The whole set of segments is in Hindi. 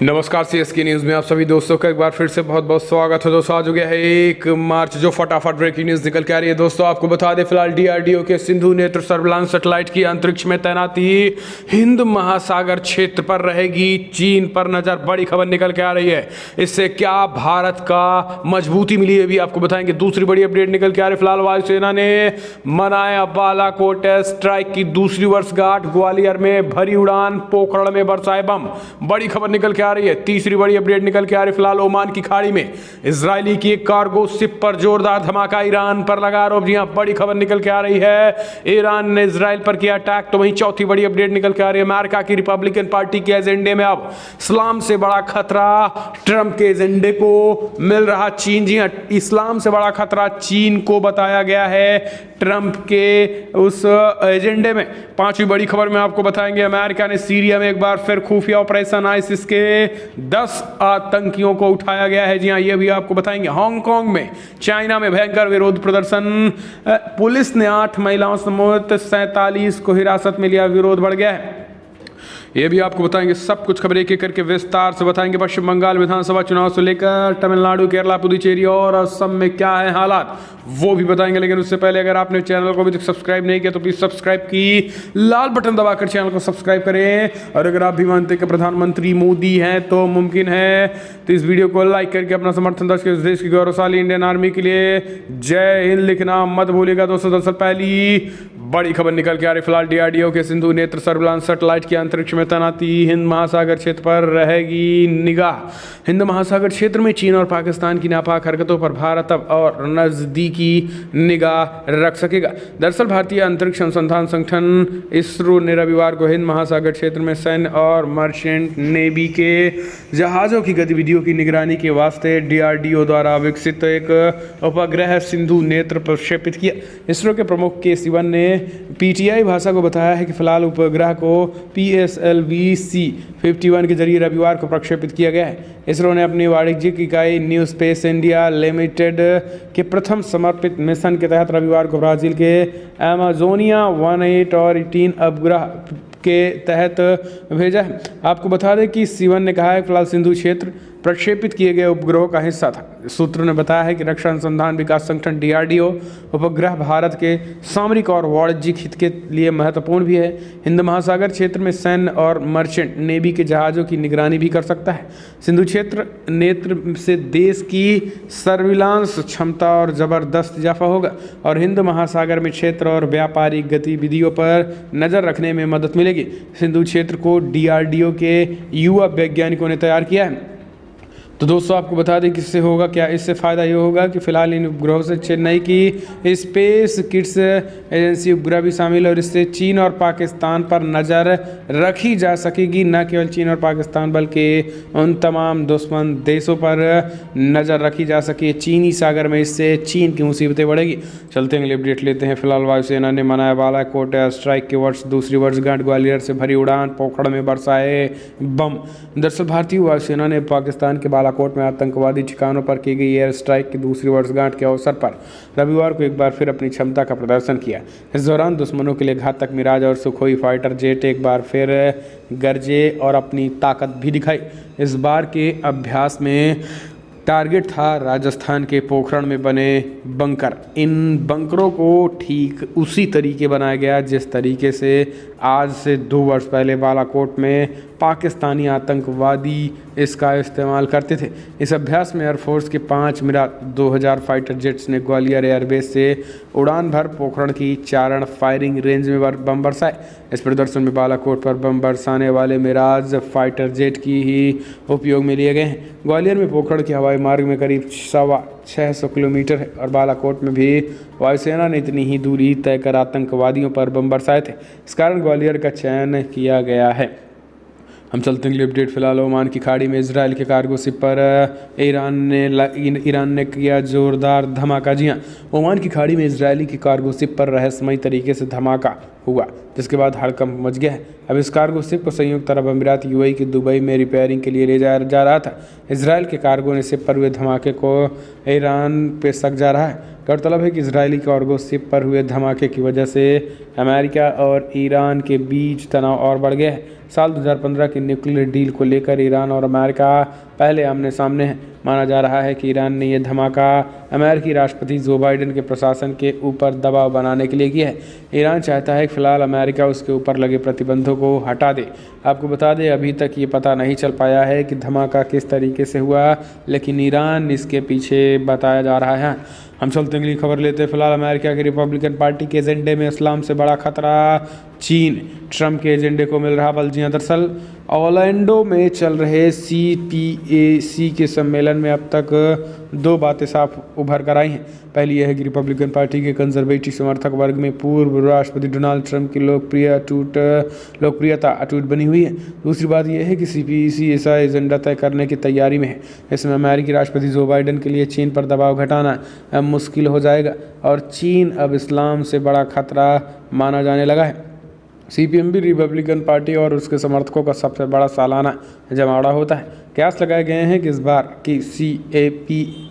नमस्कार सीएसके न्यूज़ में आप सभी दोस्तों का एक बार फिर से बहुत बहुत स्वागत है। दोस्तों आज हो गया है 1 मार्च, जो फटाफट ब्रेकिंग न्यूज़ निकल के आ रही है। दोस्तों आपको बता दें, फिलहाल डीआरडीओ के सिंधु नेत्र सर्विलांस सैटेलाइट की अंतरिक्ष में तैनाती हिंद महासागर क्षेत्र पर रहेगी, चीन पर नज़र। बड़ी खबर निकल के आ रही है। इससे क्या भारत का मजबूती मिली है भी आपको बताएंगे। दूसरी बड़ी अपडेट निकल के आ रही है। फिलहाल वायुसेना ने मनाया बालाकोट स्ट्राइक की दूसरी वर्षगांठ, ग्वालियर में भरी उड़ान, पोखरण में बरसाए बम। बड़ी खबर निकल के आ रही है। तीसरी बड़ी अपडेट निकल के आ रही है। फिलहाल ओमान की खाड़ी में इजरायली की एक कार्गो शिप पर जोरदार धमाका, ईरान पर लगा आरोप। जी हां, बड़ी खबर निकल के आ रही है। ईरान ने इजराइल पर किया अटैक। तो वहीं चौथी बड़ी अपडेट निकल के आ रही है। अमेरिका की रिपब्लिकन पार्टी के एजेंडे में अब इस्लाम से बड़ा खतरा ट्रंप के एजेंडे को मिल रहा चीन। जी हां, इस्लाम से बड़ा खतरा चीन को बताया गया है ट्रंप के उस एजेंडे में। पांचवी बड़ी खबर में आपको बताएंगे, अमेरिका ने सीरिया में एक बार फिर खुफिया ऑपरेशन आईसिस के 10 आतंकियों को उठाया गया है। जी हां, ये भी आपको बताएंगे। हांगकांग में चाइना में भयंकर विरोध प्रदर्शन, पुलिस ने 8 महिलाओं समेत 47 को हिरासत में लिया, विरोध बढ़ गया है। ये भी आपको बताएंगे। सब कुछ खबरें एक एक करके विस्तार से बताएंगे। पश्चिम बंगाल विधानसभा चुनाव से लेकर तमिलनाडु, केरला, पुदुचेरी और असम में क्या है हालात, वो भी बताएंगे। लेकिन उससे पहले अगर आपने चैनल को अभी तक सब्सक्राइब नहीं किया तो प्लीज सब्सक्राइब की लाल बटन दबाकर चैनल को सब्सक्राइब करें। और अगर आप भी मानते हैं कि प्रधानमंत्री मोदी हैं तो मुमकिन है, तो इस वीडियो को लाइक करके अपना समर्थन दर्ज के देश की गौरवशाली इंडियन आर्मी के लिए जय हिंद लिखना मत भूलिएगा। दोस्तों दरअसल पहली बड़ी खबर निकल के आ रही। फिलहाल डीआरडीओ के सिंधु नेत्र सर्विलांस सैटेलाइट की अंतरिक्ष में तैनाती हिंद महासागर क्षेत्र पर रहेगी निगाह। हिंद महासागर क्षेत्र में चीन और पाकिस्तान की नापाक हरकतों पर भारत अब और नजदीकी निगाह रख सकेगा। दरअसल भारतीय अंतरिक्ष अनुसंधान संगठन इसरो ने रविवार को हिंद महासागर क्षेत्र में सैन्य और मर्चेंट नेवी के जहाज़ों की गतिविधियों की निगरानी के वास्ते डीआरडीओ द्वारा विकसित एक उपग्रह सिंधु नेत्र प्रक्षेपित किया। इसरो के प्रमुख के सिवन ने पीटीआई भाषा को बताया है कि फिलहाल उपग्रह को PSLV-C-51 के जरिए रविवार को प्रक्षेपित किया गया है। इसरो ने अपनी वाणिज्यिक इकाई न्यू स्पेस इंडिया लिमिटेड के प्रथम समर्पित मिशन के तहत रविवार को ब्राज़ील के अमेजोनिया 18 और 18 उपग्रह के तहत भेजा है। आपको बता दें कि सिवन ने कहा है फिलहाल सिंधु क्षेत्र प्रक्षेपित किए गए उपग्रहों का हिस्सा था। सूत्रों ने बताया है कि रक्षा अनुसंधान विकास संगठन डीआरडीओ उपग्रह भारत के सामरिक और वाणिज्यिक हित के लिए महत्वपूर्ण भी है। हिंद महासागर क्षेत्र में सैन्य और मर्चेंट नेवी के जहाज़ों की निगरानी भी कर सकता है। सिंधु क्षेत्र नेत्र से देश की सर्विलांस क्षमता और ज़बरदस्त इजाफा होगा और हिंद महासागर में क्षेत्र और व्यापारिक गतिविधियों पर नज़र रखने में मदद मिलेगी। सिंधु क्षेत्र को डीआरडीओ के युवा वैज्ञानिकों ने तैयार किया है। तो दोस्तों आपको बता दें किससे होगा क्या, इससे फ़ायदा ये होगा कि फ़िलहाल इन उपग्रहों से चेन्नई की स्पेस किड्स एजेंसी उपग्रह भी शामिल है और इससे चीन और पाकिस्तान पर नज़र रखी जा सकेगी। न केवल चीन और पाकिस्तान बल्कि उन तमाम दुश्मन देशों पर नज़र रखी जा सके चीनी सागर में। इससे चीन की मुसीबतें बढ़ेगी। चलते हैं अगले अपडेट लेते हैं। फिलहाल वायुसेना ने मनाया बालाकोट स्ट्राइक के दूसरी वर्षगांठ, ग्वालियर से भरी उड़ान, पोखरण में बरसाए बम। दरअसल भारतीय वायुसेना ने पाकिस्तान के बालाकोट में आतंकवादी ठिकानों पर की गई एयर स्ट्राइक की दूसरी वर्षगांठ के अवसर पर रविवार को एक बार फिर अपनी क्षमता का प्रदर्शन किया। इस दौरान दुश्मनों के लिए घातक मिराज और सुखोई फाइटर जेट एक बार फिर गरजे और अपनी ताकत भी दिखाई। इस बार के अभ्यास में टारगेट था राजस्थान के पोखरण में बने बंकर। इन बंकरों को ठीक उसी तरीके बनाया गया जिस तरीके से आज से 2 वर्ष पहले बालाकोट में पाकिस्तानी आतंकवादी इसका इस्तेमाल करते थे। इस अभ्यास में एयरफोर्स के 5 मिराज 2000 फाइटर जेट्स ने ग्वालियर एयरबेस से उड़ान भर पोखरण की चारण फायरिंग रेंज में बम बरसाए। इस प्रदर्शन में बालाकोट पर बम बरसाने वाले मिराज फाइटर जेट की ही उपयोग में लिए गए हैं। ग्वालियर में पोखरण के हवाई मार्ग में करीब 600 किलोमीटर है और बालाकोट में भी वायुसेना ने इतनी ही दूरी तय कर आतंकवादियों पर बम बरसाए थे। इस कारण ग्वालियर का चयन किया गया है। हम चलते हैं अगले अपडेट। फिलहाल ओमान की खाड़ी में इजराइल के कार्गो शिप पर ईरान ने किया जोरदार धमाका। जी हाँ, ओमान की खाड़ी में इजरायली की कार्गो शिप पर रहस्यमयी तरीके से धमाका हुआ, जिसके बाद हड़कंप मच गया है। अब इस कार्गो शिप को संयुक्त अरब अमीरात यूएई की दुबई में रिपेयरिंग के लिए ले जाया जा रहा था। इजराइल के कार्गो ने शिप पर हुए धमाके को ईरान पे शक जा रहा है। गौरतलब है कि इजरायली कार्गो शिप पर हुए धमाके की वजह से अमेरिका और ईरान के बीच तनाव और बढ़ गया है। साल 2015 की न्यूक्लियर डील को लेकर ईरान और अमेरिका पहले आमने सामने हैं। माना जा रहा है कि ईरान ने यह धमाका अमेरिकी राष्ट्रपति जो बाइडेन के प्रशासन के ऊपर दबाव बनाने के लिए किया है। ईरान चाहता है कि फिलहाल अमेरिका उसके ऊपर लगे प्रतिबंधों को हटा दे। आपको बता दें, अभी तक ये पता नहीं चल पाया है कि धमाका किस तरीके से हुआ, लेकिन ईरान इसके पीछे बताया जा रहा है। हम चलते अगली खबर लेते हैं। फिलहाल अमेरिका की रिपब्लिकन पार्टी के एजेंडे में इस्लाम से बड़ा खतरा चीन, ट्रंप के एजेंडे को मिल रहा बल। जी हाँ, दरअसल ऑरलैंडो में चल रहे CPAC के सम्मेलन में अब तक दो बातें साफ उभर कर आई हैं। पहली यह है कि रिपब्लिकन पार्टी के कंजर्वेटिव समर्थक वर्ग में पूर्व राष्ट्रपति डोनाल्ड ट्रंप की लोकप्रियता अटूट बनी हुई है। दूसरी बात यह है कि CPAC ऐसा एजेंडा तय करने की तैयारी में है। इसमें अमेरिकी राष्ट्रपति जो बाइडेन के लिए चीन पर दबाव घटाना अब मुश्किल हो जाएगा और चीन अब इस्लाम से बड़ा खतरा माना जाने लगा है। CPMB रिपब्लिकन पार्टी और उसके समर्थकों का सबसे बड़ा सालाना जमावड़ा होता है। कयास लगाए गए हैं कि इस बार की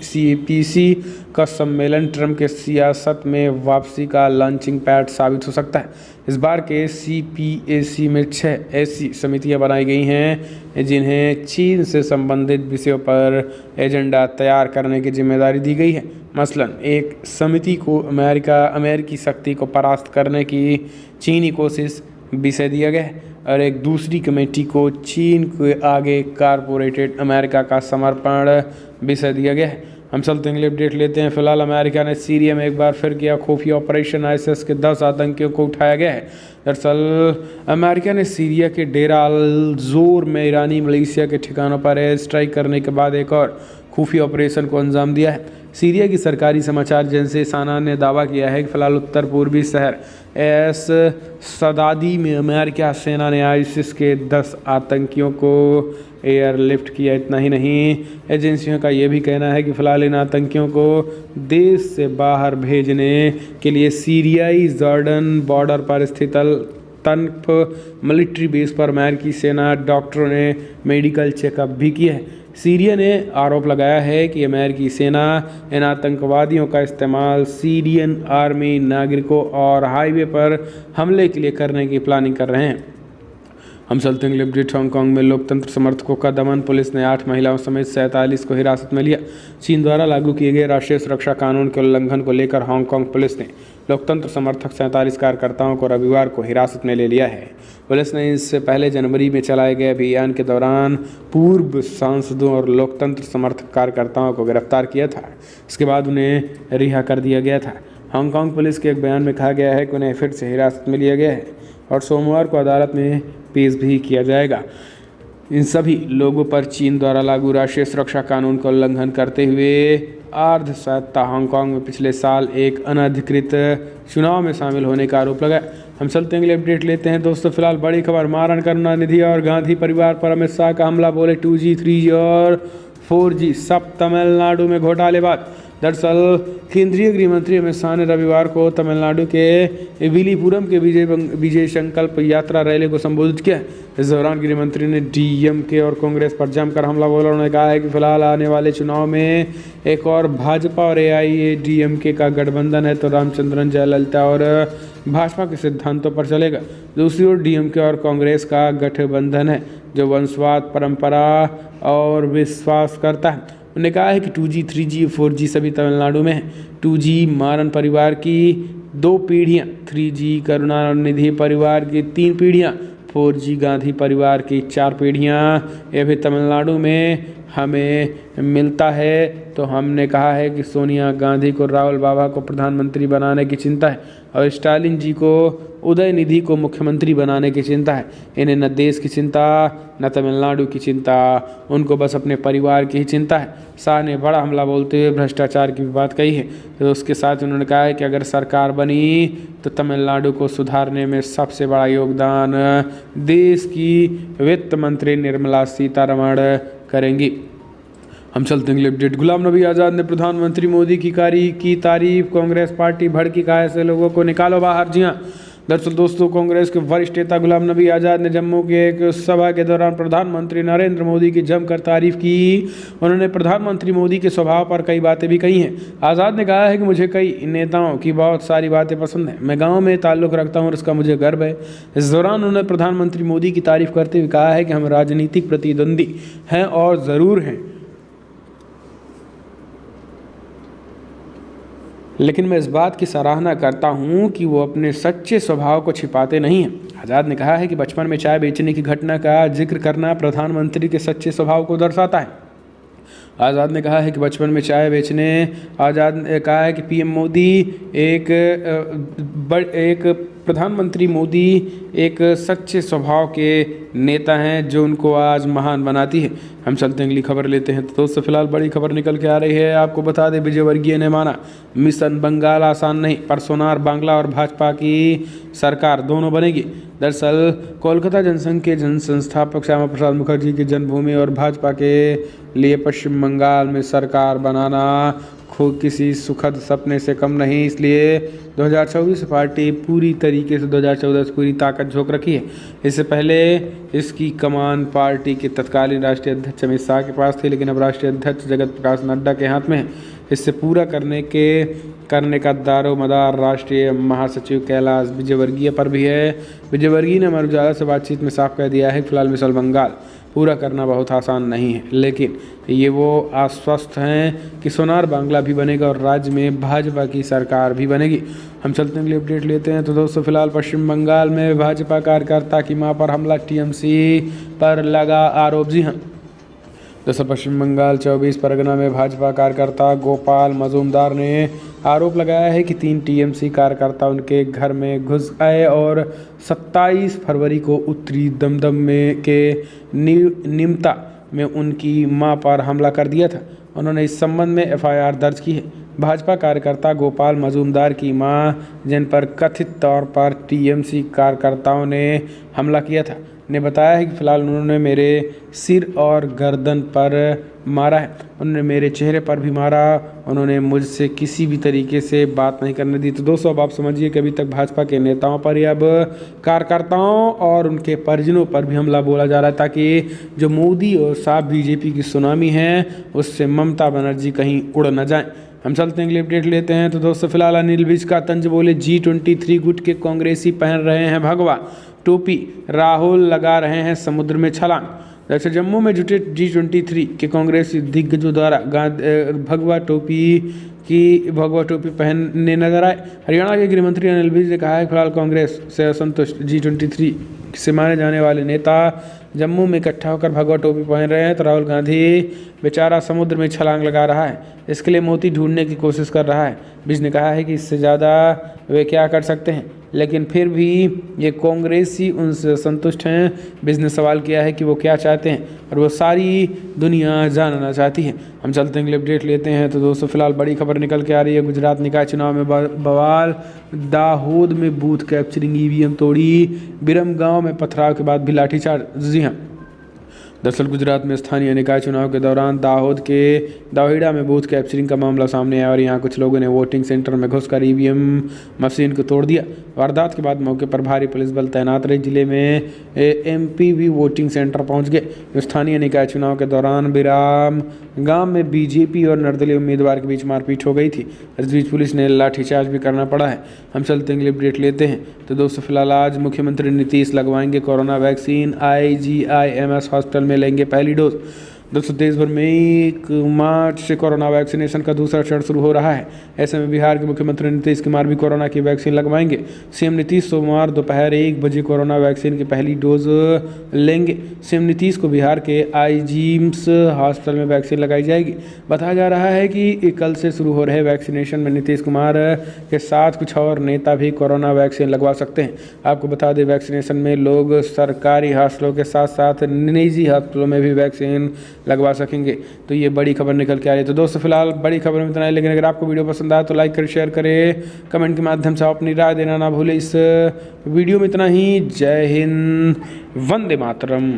CPAC का सम्मेलन ट्रंप के सियासत में वापसी का लॉन्चिंग पैड साबित हो सकता है। इस बार के CPAC में 6 ऐसी समितियां बनाई गई हैं जिन्हें चीन से संबंधित विषयों पर एजेंडा तैयार करने की जिम्मेदारी दी गई है। मसलन एक समिति को अमेरिकी शक्ति को परास्त करने की चीनी कोशिश विषय दिया गया है और एक दूसरी कमेटी को चीन के आगे कारपोरेटेड अमेरिका का समर्पण विषय दिया गया है। हम चलते हैं अपडेट लेते हैं। फिलहाल अमेरिका ने सीरिया में एक बार फिर किया खुफिया ऑपरेशन। ISIS के 10 आतंकियों को उठाया गया है। दरअसल अमेरिका ने सीरिया के डेरा अल ज़ोर में ईरानी मिलिशिया के ठिकानों पर एयर स्ट्राइक करने के बाद एक और खुफिया ऑपरेशन को अंजाम दिया है। सीरिया की सरकारी समाचार एजेंसी साना ने दावा किया है कि फिलहाल उत्तर पूर्वी शहर एस सदादी में अमेरिका सेना ने ISIS के 10 आतंकियों को एयरलिफ्ट किया। इतना ही नहीं, एजेंसियों का यह भी कहना है कि फिलहाल इन आतंकियों को देश से बाहर भेजने के लिए सीरियाई जॉर्डन बॉर्डर पर स्थित तनफ मिलिट्री बेस पर अमेरिकी सेना डॉक्टरों ने मेडिकल चेकअप भी किया है। सीरिया ने आरोप लगाया है कि अमेरिकी सेना इन आतंकवादियों का इस्तेमाल सीरियन आर्मी नागरिकों और हाईवे पर हमले के लिए करने की प्लानिंग कर रहे हैं। हम चलते हैं अपडेट। हांगकांग में लोकतंत्र समर्थकों का दमन। पुलिस ने 8 महिलाओं समेत 47 को हिरासत में लिया। चीन द्वारा लागू किए गए राष्ट्रीय सुरक्षा कानून के उल्लंघन को लेकर हांगकांग पुलिस ने लोकतंत्र समर्थक 47 कार्यकर्ताओं को रविवार को हिरासत में ले लिया है। पुलिस ने इससे पहले जनवरी में चलाए गए अभियान के दौरान पूर्व सांसदों और लोकतंत्र समर्थक कार्यकर्ताओं को गिरफ्तार किया था। इसके बाद उन्हें रिहा कर दिया गया था। हांगकांग पुलिस के एक बयान में कहा गया है कि उन्हें फिर से हिरासत में लिया गया है और सोमवार को अदालत में पेश भी किया जाएगा। इन सभी लोगों पर चीन द्वारा लागू राष्ट्रीय सुरक्षा कानून का उल्लंघन करते हुए अर्धसत्ता हांगकांग में पिछले साल एक अनधिकृत चुनाव में शामिल होने का आरोप लगा। हम चलते हैं अगले अपडेट लेते हैं। दोस्तों, फिलहाल बड़ी खबर। महाराणा करुणानिधि और गांधी परिवार पर अमित शाह का हमला। बोले 2G 3G और 4G सब तमिलनाडु में घोटालेबाज। दरअसल केंद्रीय गृह मंत्री अमित शाह ने रविवार को तमिलनाडु के विलीपुरम के विजय संकल्प यात्रा रैली को संबोधित किया। इस दौरान गृह मंत्री ने DMK और कांग्रेस पर जमकर हमला बोला। उन्होंने कहा है कि फिलहाल आने वाले चुनाव में एक और भाजपा और AIADMK का गठबंधन है तो रामचंद्रन, जयललिता और भाजपा के सिद्धांतों पर चलेगा। दूसरी ओर DMK और कांग्रेस का गठबंधन है जो वंशवाद, परंपरा और विश्वास करता है। उन्होंने कहा है कि 2G 3G 4G सभी तमिलनाडु में है। 2G मारन परिवार की 2 पीढ़ियाँ, 3G करुणानिधि परिवार की 3 पीढ़ियाँ, 4G गांधी परिवार की 4 पीढ़ियाँ। ये भी तमिलनाडु में हमें मिलता है। तो हमने कहा है कि सोनिया गांधी को राहुल बाबा को प्रधानमंत्री बनाने की चिंता है और स्टालिन जी को उदयनिधि को मुख्यमंत्री बनाने की चिंता है। इन्हें न देश की चिंता न तमिलनाडु की चिंता, उनको बस अपने परिवार की ही चिंता है। शाह ने बड़ा हमला बोलते हुए भ्रष्टाचार की भी बात कही है। तो उसके साथ उन्होंने कहा है कि अगर सरकार बनी तो तमिलनाडु को सुधारने में सबसे बड़ा योगदान देश की वित्त मंत्री निर्मला सीतारमण करेंगी। हम चलते हैं अपडेट। गुलाम नबी आज़ाद ने प्रधानमंत्री मोदी की तारीफ। कांग्रेस पार्टी भड़की, कहा ऐसे लोगों को निकालो बाहर। जी हाँ, दरअसल दोस्तों, कांग्रेस के वरिष्ठ नेता गुलाम नबी आज़ाद ने जम्मू के एक सभा के दौरान प्रधानमंत्री नरेंद्र मोदी की जमकर तारीफ की। उन्होंने प्रधानमंत्री मोदी के स्वभाव पर कई बातें भी कही हैं। आज़ाद ने कहा है कि मुझे कई नेताओं की बहुत सारी बातें पसंद हैं। मैं गाँव में ताल्लुक़ रखता हूँ और इसका मुझे गर्व है। इस दौरान उन्होंने प्रधानमंत्री मोदी की तारीफ करते हुए कहा है कि हम राजनीतिक प्रतिद्वंदी हैं और ज़रूर हैं, लेकिन मैं इस बात की सराहना करता हूं कि वो अपने सच्चे स्वभाव को छिपाते नहीं हैं। आज़ाद ने कहा है कि बचपन में चाय बेचने की घटना का जिक्र करना प्रधानमंत्री के सच्चे स्वभाव को दर्शाता है। आज़ाद ने कहा है कि बचपन में चाय बेचने आज़ाद ने कहा है कि पीएम मोदी एक प्रधानमंत्री मोदी एक सच्चे स्वभाव के नेता हैं जो उनको आज महान बनाती है। हम चलते हैं अगली खबर लेते हैं। तो दोस्तों, फिलहाल बड़ी खबर निकल के आ रही है। आपको बता दें, विजयवर्गीय ने माना मिशन बंगाल आसान नहीं, पर सोनार बांग्ला और भाजपा की सरकार दोनों बनेगी। दरअसल कोलकाता जनसंघ के जनसंस्थापक श्यामा प्रसाद मुखर्जी की जन्मभूमि और भाजपा के लिए पश्चिम बंगाल में सरकार बनाना खुद किसी सुखद सपने से कम नहीं। इसलिए 2024 पार्टी पूरी तरीके से 2014 से पूरी ताकत झोंक रखी है। इससे पहले इसकी कमान पार्टी के तत्कालीन राष्ट्रीय अध्यक्ष अमित शाह के पास थी, लेकिन अब राष्ट्रीय अध्यक्ष जगत प्रकाश नड्डा के हाथ में है। इससे पूरा करने का दारोमदार राष्ट्रीय महासचिव कैलाश विजयवर्गीय पर भी है। विजयवर्गीय ने अमर उजाला से बातचीत में साफ कह दिया है कि फिलहाल मिसल बंगाल पूरा करना बहुत आसान नहीं है, लेकिन ये वो आश्वस्त हैं कि सोनार बांग्ला भी बनेगा और राज्य में भाजपा की सरकार भी बनेगी। हम चलते हैं, अपडेट लेते हैं। तो दोस्तों, फिलहाल पश्चिम बंगाल में भाजपा कार्यकर्ता की मां पर हमला, टीएमसी पर लगा आरोप। जी हाँ, जैसे पश्चिम बंगाल 24 परगना में भाजपा कार्यकर्ता गोपाल मजूमदार ने आरोप लगाया है कि 3 टीएमसी कार्यकर्ता उनके घर में घुस आए और 27 फरवरी को उत्तरी दमदम में के निमता में उनकी मां पर हमला कर दिया था। उन्होंने इस संबंध में एफआईआर दर्ज की है। भाजपा कार्यकर्ता गोपाल मजूमदार की मां, जिन पर कथित तौर पर टीएमसी कार्यकर्ताओं ने हमला किया था, ने बताया है कि फिलहाल उन्होंने मेरे सिर और गर्दन पर मारा है, उन्होंने मेरे चेहरे पर भी मारा, उन्होंने मुझसे किसी भी तरीके से बात नहीं करने दी। तो दोस्तों, अब आप समझिए कि अभी तक भाजपा के नेताओं पर या अब कार्यकर्ताओं और उनके परिजनों पर भी हमला बोला जा रहा है, ताकि जो मोदी और साफ बीजेपी की सुनामी है उससे ममता बनर्जी कहीं उड़ न जाए। हम चलते हैं, अगली अपडेट लेते हैं। तो दोस्तों, फिलहाल अनिल विज का तंज बोले, G23 गुट के कांग्रेसी पहन रहे हैं भगवा टोपी, राहुल लगा रहे हैं समुद्र में छलांग। जैसे जम्मू में जुटे G23 के कांग्रेसी दिग्गजों द्वारा भगवा टोपी पहनने नजर आए। हरियाणा के गृह मंत्री अनिल विज ने कहा है कि फिलहाल कांग्रेस से असंतुष्ट G23 से माने जाने वाले नेता जम्मू में इकट्ठा होकर भगवा टोपी पहन रहे हैं, तो राहुल गांधी बेचारा समुद्र में छलांग लगा रहा है, इसके लिए मोती ढूंढने की कोशिश कर रहा है। विज ने कहा है कि इससे ज़्यादा वे क्या कर सकते हैं, लेकिन फिर भी ये कांग्रेसी उनसे संतुष्ट हैं। विज ने सवाल किया है कि वो क्या चाहते हैं और वो सारी दुनिया जानना चाहती है। हम चलते हैं, अपडेट लेते हैं। तो दोस्तों, फिलहाल बड़ी खबर निकल के आ रही है। गुजरात निकाय चुनाव में बवाल, दाहोद में बूथ कैप्चरिंग, ईवीएम तोड़ी, बिरम गांव में पथराव के बाद भी लाठीचार्ज। जी हाँ, दरअसल गुजरात में स्थानीय निकाय चुनाव के दौरान दाहोद के दाहोइडा में बूथ कैप्चरिंग का मामला सामने आया और यहां कुछ लोगों ने वोटिंग सेंटर में घुसकर ईवीएम मशीन को तोड़ दिया। वारदात के बाद मौके पर भारी पुलिस बल तैनात रहे। जिले में एमपी भी वोटिंग सेंटर पहुंच गए। स्थानीय निकाय चुनाव के दौरान बिराम गांव में बीजेपी और निर्दलीय उम्मीदवार के बीच मारपीट हो गई थी। इस बीच पुलिस ने लाठीचार्ज भी करना पड़ा है। हम चलते हैं, अपडेट लेते हैं। तो दोस्तों, फिलहाल आज मुख्यमंत्री नीतीश लगवाएंगे कोरोना वैक्सीन, IGIMS हॉस्पिटल में लेंगे पहली डोज। दोस्तों, देश भर में 1 मार्च से कोरोना वैक्सीनेशन का दूसरा चरण शुरू हो रहा है। ऐसे में बिहार के मुख्यमंत्री नीतीश कुमार भी कोरोना की वैक्सीन लगवाएंगे। सीएम नीतीश सोमवार दोपहर 1 बजे कोरोना वैक्सीन की पहली डोज लेंगे। सीएम नीतीश को बिहार के IGIMS हॉस्पिटल में वैक्सीन लगाई जाएगी। बताया जा रहा है कि कल से शुरू हो रहे वैक्सीनेशन में नीतीश कुमार के साथ कुछ और नेता भी कोरोना वैक्सीन लगवा सकते हैं। आपको बता दें, वैक्सीनेशन में लोग सरकारी हॉस्पिटलों के साथ साथ निजी हॉस्पिटलों में भी वैक्सीन लगवा सकेंगे। तो ये बड़ी खबर निकल के आ रही है। तो दोस्तों, फिलहाल बड़ी खबर में इतना है, लेकिन अगर आपको वीडियो पसंद आए तो लाइक करें, शेयर करें, कमेंट के माध्यम से अपनी राय देना ना भूलें। इस वीडियो में इतना ही। जय हिंद, वंदे मातरम।